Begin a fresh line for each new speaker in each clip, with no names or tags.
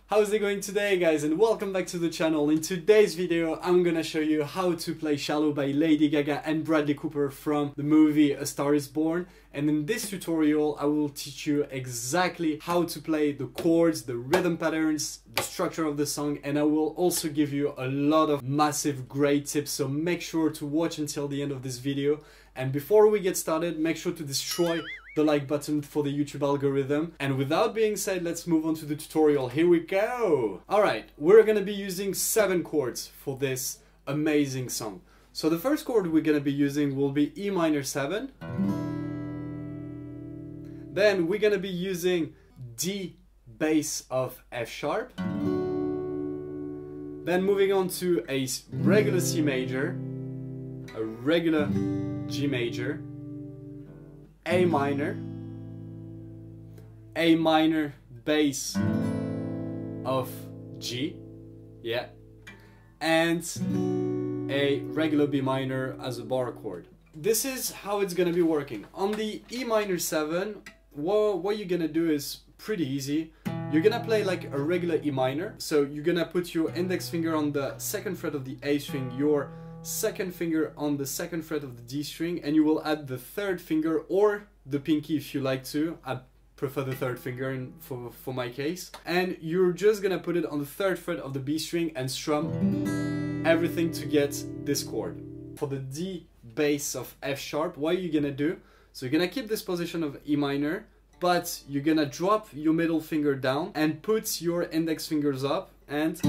How's it going today, guys, and welcome back to the channel. In today's video I'm gonna show you how to play Shallow by Lady Gaga and Bradley Cooper from the movie A Star Is Born. And in this tutorial I will teach you exactly how to play the chords, the rhythm patterns, the structure of the song, and I will also give you a lot of massive great tips, so make sure to watch until the end of this video. And before we get started, make sure to destroy the like button for the YouTube algorithm. And without being said, let's move on to the tutorial. Here we go. Alright, we're gonna be using 7 chords for this amazing song. So the first chord we're gonna be using will be E minor 7. Then we're gonna be using D bass of F sharp. Then moving on to a regular C major, a regular G major, A minor bass of G, yeah, and a regular B minor as a bar chord. This is how it's gonna be working. On the E minor 7, what you're gonna do is pretty easy. You're gonna play like a regular E minor, so you're gonna put your index finger on the 2nd fret of the A string, your 2nd finger on the 2nd fret of the D string, and you will add the 3rd finger or the pinky if you like to. I prefer the 3rd finger for my case. And you're just gonna put it on the 3rd fret of the B string and strum everything to get this chord. For the D bass of F sharp, what are you gonna do? So you're gonna keep this position of E minor, but you're gonna drop your middle finger down and put your index fingers up, and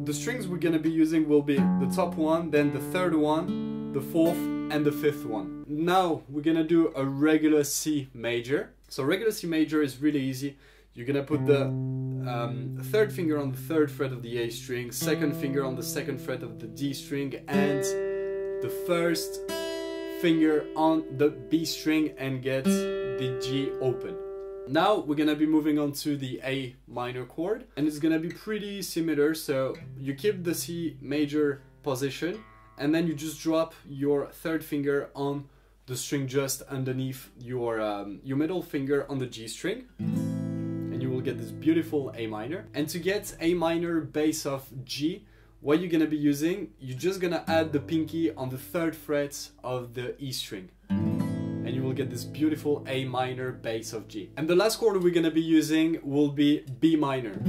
the strings we're gonna be using will be the top one, then the 3rd one, the 4th, and the 5th one. Now we're gonna do a regular C major. So regular C major is really easy. You're gonna put the 3rd finger on the 3rd fret of the A string, 2nd finger on the 2nd fret of the D string, and the 1st finger on the B string, and get the G open. Now we're gonna be moving on to the A minor chord, and it's gonna be pretty similar. So you keep the C major position, and then you just drop your 3rd finger on the string just underneath your middle finger on the G string, and you will get this beautiful A minor. And to get A minor bass of G, what you're gonna be using, you're just gonna add the pinky on the 3rd fret of the E string, and you will get this beautiful A minor bass of G. And the last chord we're gonna be using will be B minor.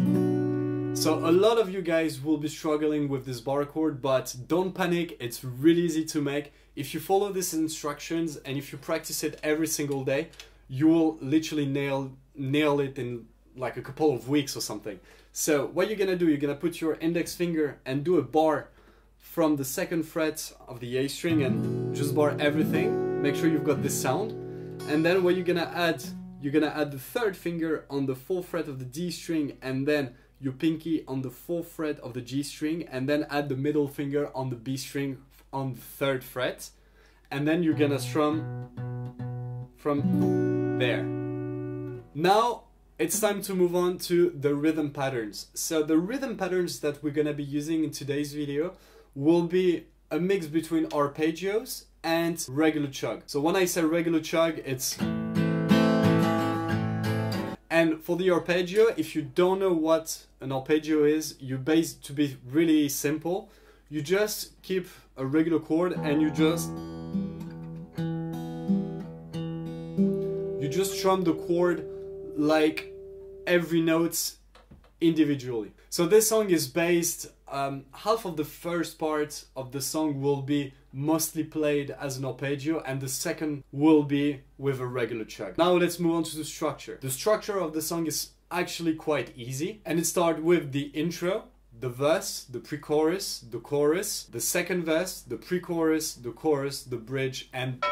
So a lot of you guys will be struggling with this bar chord, but don't panic, it's really easy to make. If you follow these instructions and if you practice it every single day, you will literally nail it in like a couple of weeks or something. So what you're gonna do, you're gonna put your index finger and do a bar from the 2nd fret of the A string and just bar everything. Make sure you've got this sound. And then what you're gonna add the 3rd finger on the 4th fret of the D string, and then your pinky on the 4th fret of the G string, and then add the middle finger on the B string on the 3rd fret. And then you're gonna strum from there. Now it's time to move on to the rhythm patterns. So the rhythm patterns that we're gonna be using in today's video will be a mix between arpeggios and regular chug. So when I say regular chug, it's... And for the arpeggio, if you don't know what an arpeggio is, to be really simple, you just keep a regular chord and you just strum the chord like every note individually. So this song is based, half of the first part of the song will be mostly played as an arpeggio, and the second will be with a regular chug. Now let's move on to the structure. The structure of the song is actually quite easy, and it starts with the intro, the verse, the pre-chorus, the chorus, the 2nd verse, the pre-chorus, the chorus, the bridge, and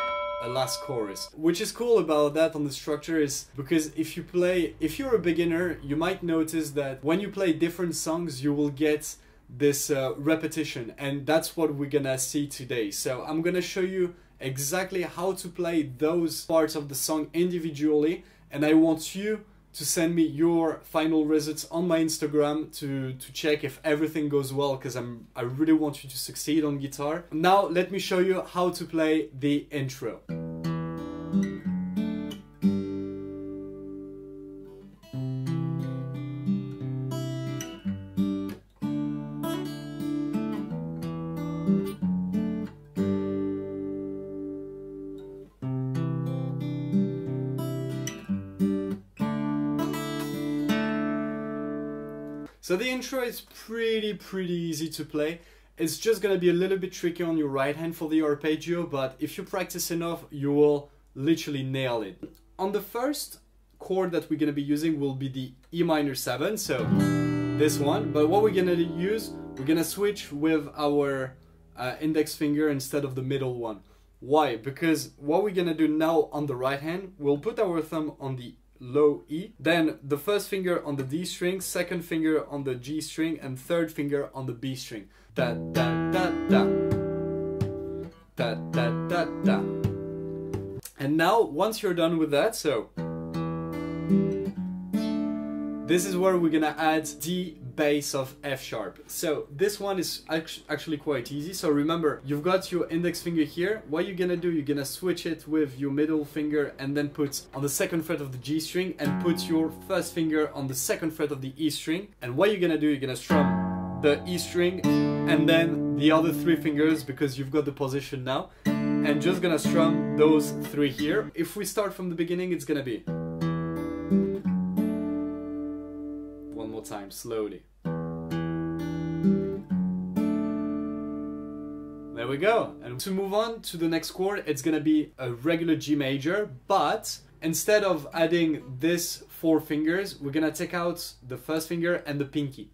a last chorus. Which is cool about that on the structure is because if you're a beginner, you might notice that when you play different songs, you will get this repetition, and that's what we're gonna see today. So I'm gonna show you exactly how to play those parts of the song individually, and I want you to send me your final results on my Instagram to check if everything goes well, because I really want you to succeed on guitar. Now let me show you how to play the intro. So the intro is pretty easy to play. It's just gonna be a little bit tricky on your right hand for the arpeggio, but if you practice enough, you will literally nail it. On the first chord that we're gonna be using will be the E minor 7, so this one. But what we're gonna use, we're gonna switch with our index finger instead of the middle one. Why? Because what we're gonna do now on the right hand, we'll put our thumb on the low E, then the first finger on the D string, second finger on the G string, and third finger on the B string. Da da da da. Da da da da. And now, once you're done with that, so this is where we're gonna add D bass of F sharp. So this one is actually quite easy. So remember, you've got your index finger here. What you're gonna do, you're gonna switch it with your middle finger and then put on the second fret of the G string and put your first finger on the second fret of the E string. And what you're gonna do, you're gonna strum the E string and then the other three fingers, because you've got the position now, and just gonna strum those three here. If we start from the beginning, it's gonna be one more time, slowly. There we go. And to move on to the next chord, it's gonna be a regular G major, but instead of adding this 4 fingers, we're gonna take out the first finger and the pinky.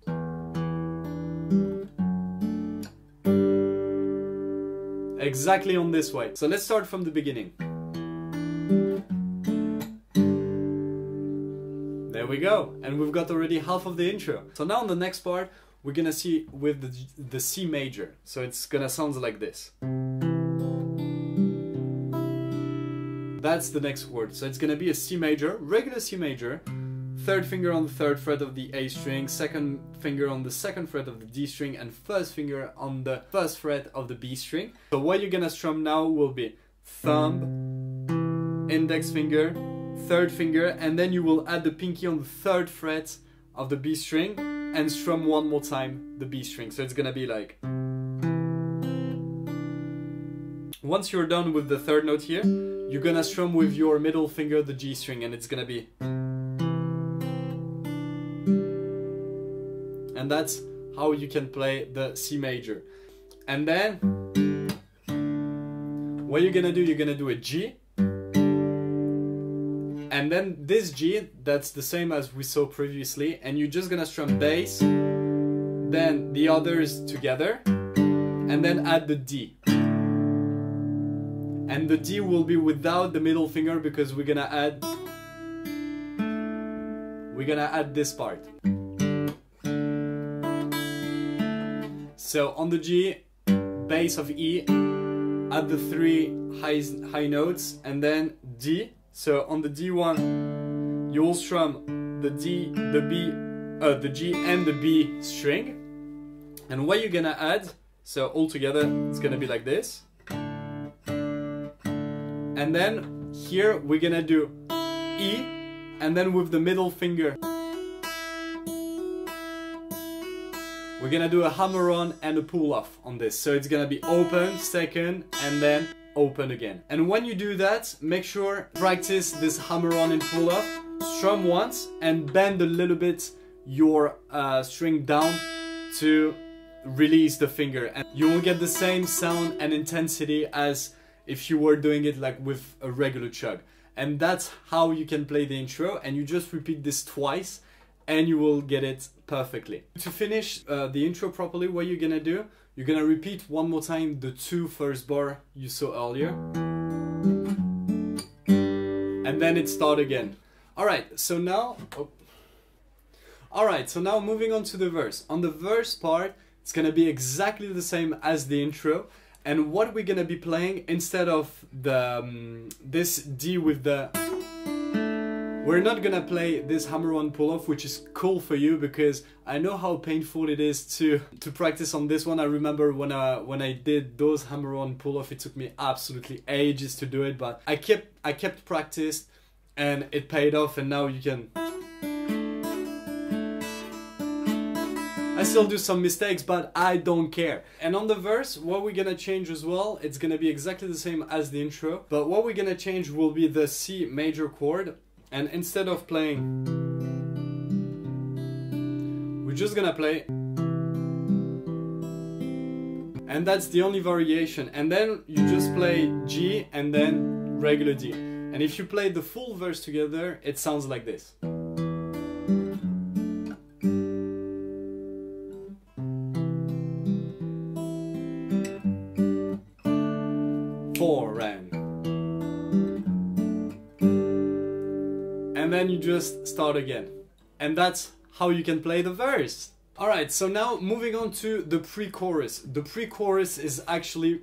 Exactly on this way. So let's start from the beginning. There we go. And we've got already half of the intro. So now on the next part, we're gonna see with the C major. So it's gonna sound like this. That's the next chord. So it's gonna be a C major, regular C major, third finger on the third fret of the A string, second finger on the second fret of the D string, and first finger on the first fret of the B string. So what you're gonna strum now will be thumb, index finger, third finger, and then you will add the pinky on the third fret of the B string and strum one more time the B string. So it's gonna be like, once you're done with the third note here, you're gonna strum with your middle finger the G string, and it's gonna be, and that's how you can play the C major. And then what you're gonna do, you're gonna do a G, and then this G, that's the same as we saw previously, and you're just gonna strum bass, then the others together, and then add the D. And the D will be without the middle finger, because we're gonna add this part. So on the G, bass of E, add the 3 high notes, and then D. So on the D1, you will strum the D, the B, the G and the B string. And what you're gonna add, so all together, it's gonna be like this. And then here we're gonna do E, and then with the middle finger, we're gonna do a hammer-on and a pull-off on this. So it's gonna be open, second, and then open again. And when you do that, make sure practice this hammer-on and pull-off, strum once, and bend a little bit your string down to release the finger. And you will get the same sound and intensity as if you were doing it like with a regular chug. And that's how you can play the intro, and you just repeat this twice and you will get it perfectly. To finish the intro properly, what you're gonna do, you're gonna repeat one more time the 2 first bar you saw earlier, and then it starts again. Alright, so now moving on to the verse. On the verse part, it's gonna be exactly the same as the intro. And what we're gonna be playing, instead of the this D with the, we're not gonna play this hammer-on pull-off, which is cool for you, because I know how painful it is to practice on this one. I remember when I did those hammer-on pull-off, it took me absolutely ages to do it, but I kept practice, and it paid off, and now you can. I still do some mistakes, but I don't care. And on the verse, what we're gonna change as well, it's gonna be exactly the same as the intro, but what we're gonna change will be the C major chord. And instead of playing, we're just gonna play. And that's the only variation. And then you just play G and then regular D. And if you play the full verse together, it sounds like this. 4 and then you just start again. And that's how you can play the verse. Alright, so now moving on to the pre-chorus. The pre-chorus is actually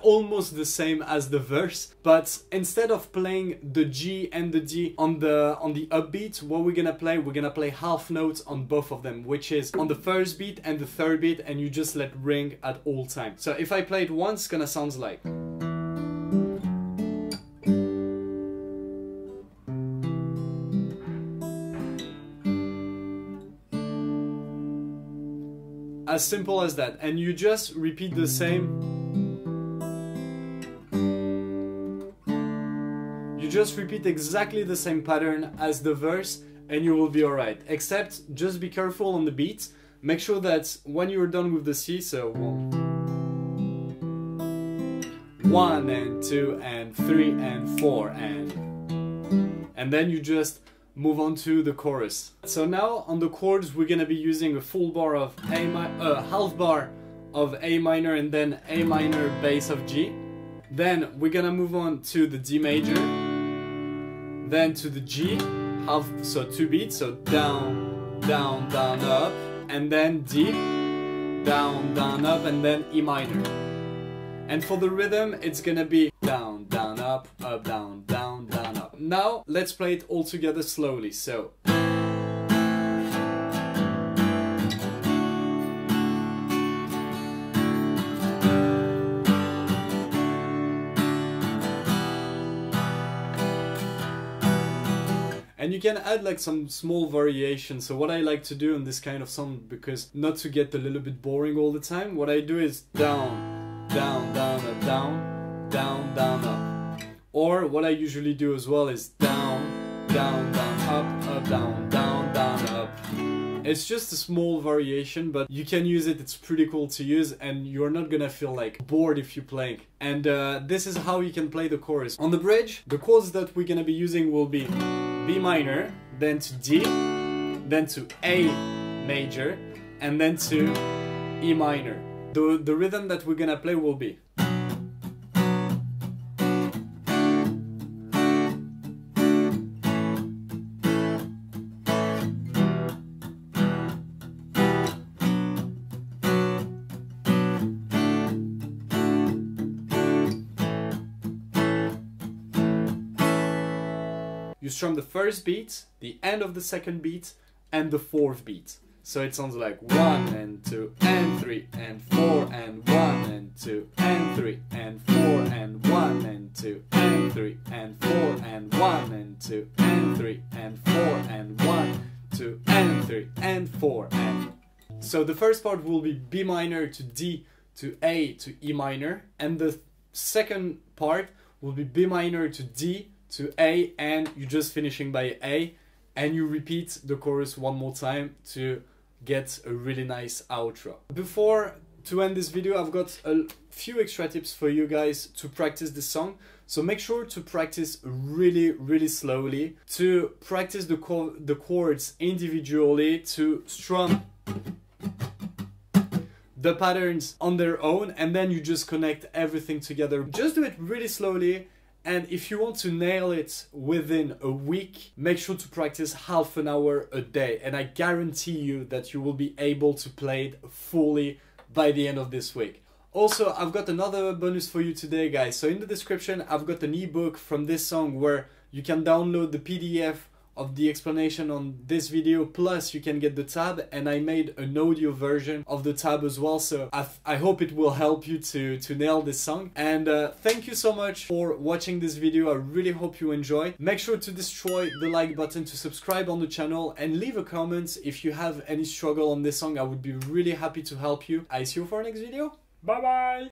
almost the same as the verse, but instead of playing the G and the D on the upbeat, what we're gonna play half notes on both of them, which is on the first beat and the third beat, and you just let ring at all times. So if I play it once, it's gonna sound like. As simple as that, and you just repeat the same. You just repeat exactly the same pattern as the verse and you will be alright. Except just be careful on the beat. Make sure that when you're done with the C, so 1 and 2 and 3 and 4 and then you just move on to the chorus. So now on the chords we're gonna be using a full bar of half bar of A minor and then A minor bass of G. Then we're gonna move on to the D major, then to the G, so 2 beats, so down, down, down, up, and then D, down, down, up, and then E minor. And for the rhythm it's gonna be down, down, up, down, down, down, up. Now let's play it all together slowly, so. And you can add like some small variation. So what I like to do in this kind of song, because not to get a little bit boring all the time, what I do is down, down, down, up, down, down, down, up. Or what I usually do as well is down, down, down, up, down, down, down, up. It's just a small variation, but you can use it, it's pretty cool to use, and you're not gonna feel like bored if you play. And this is how you can play the chorus. On the bridge, the chords that we're gonna be using will be B minor, then to D, then to A major, and then to E minor. The rhythm that we're gonna play will be. You strum the first beat, the end of the second beat, and the fourth beat. So it sounds like 1 and 2 and 3 and 4 and 1 and 2 and 3 and 4 and 1 and 2 and 3 and 4 and 1 and 2 and 3 and 4 and 1, 2 and 3 and 4 and. So the first part will be B minor to D to A to E minor, and the second part will be B minor to D to A, and you're just finishing by A, and you repeat the chorus one more time to get a really nice outro. Before to end this video, I've got a few extra tips for you guys to practice this song. So make sure to practice really, really slowly, to practice the chords individually, to strum the patterns on their own, and then you just connect everything together. Just do it really slowly. And if you want to nail it within a week, make sure to practice half an hour a day. And I guarantee you that you will be able to play it fully by the end of this week. Also, I've got another bonus for you today, guys. So in the description, I've got an ebook from this song where you can download the PDF of the explanation on this video, plus you can get the tab, and I made an audio version of the tab as well, so I hope it will help you to nail this song. And thank you so much for watching this video. I really hope you enjoy. Make sure to destroy the like button, to subscribe on the channel, and leave a comment if you have any struggle on this song. I would be really happy to help you. I see you for our next video. Bye bye!